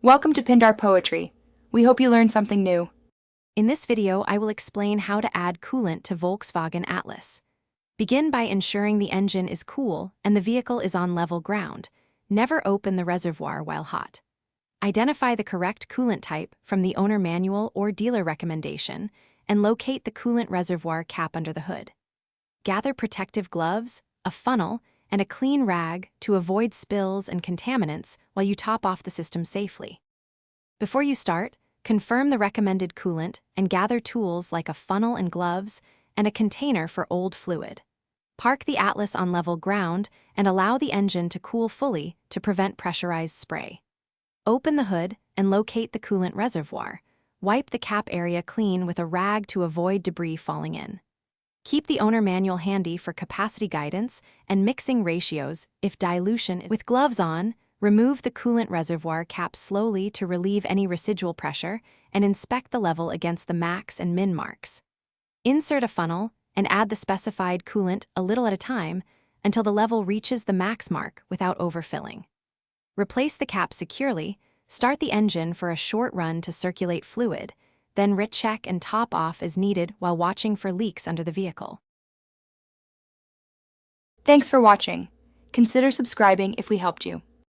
Welcome to Pindar Poetry. We hope you learned something new. In this video, I will explain how to add coolant to Volkswagen Atlas. Begin by ensuring the engine is cool and the vehicle is on level ground. Never open the reservoir while hot. Identify the correct coolant type from the owner manual or dealer recommendation and locate the coolant reservoir cap under the hood. Gather protective gloves, a funnel, and a clean rag to avoid spills and contaminants while you top off the system safely. Before you start, confirm the recommended coolant and gather tools like a funnel and gloves and a container for old fluid. Park the Atlas on level ground and allow the engine to cool fully to prevent pressurized spray. Open the hood and locate the coolant reservoir. Wipe the cap area clean with a rag to avoid debris falling in. Keep the owner manual handy for capacity guidance and mixing ratios if dilution is. With gloves on, remove the coolant reservoir cap slowly to relieve any residual pressure and inspect the level against the max and min marks. Insert a funnel and add the specified coolant a little at a time until the level reaches the max mark without overfilling. Replace the cap securely, start the engine for a short run to circulate fluid, then recheck and top off as needed while watching for leaks under the vehicle. Thanks for watching. Consider subscribing if we helped you.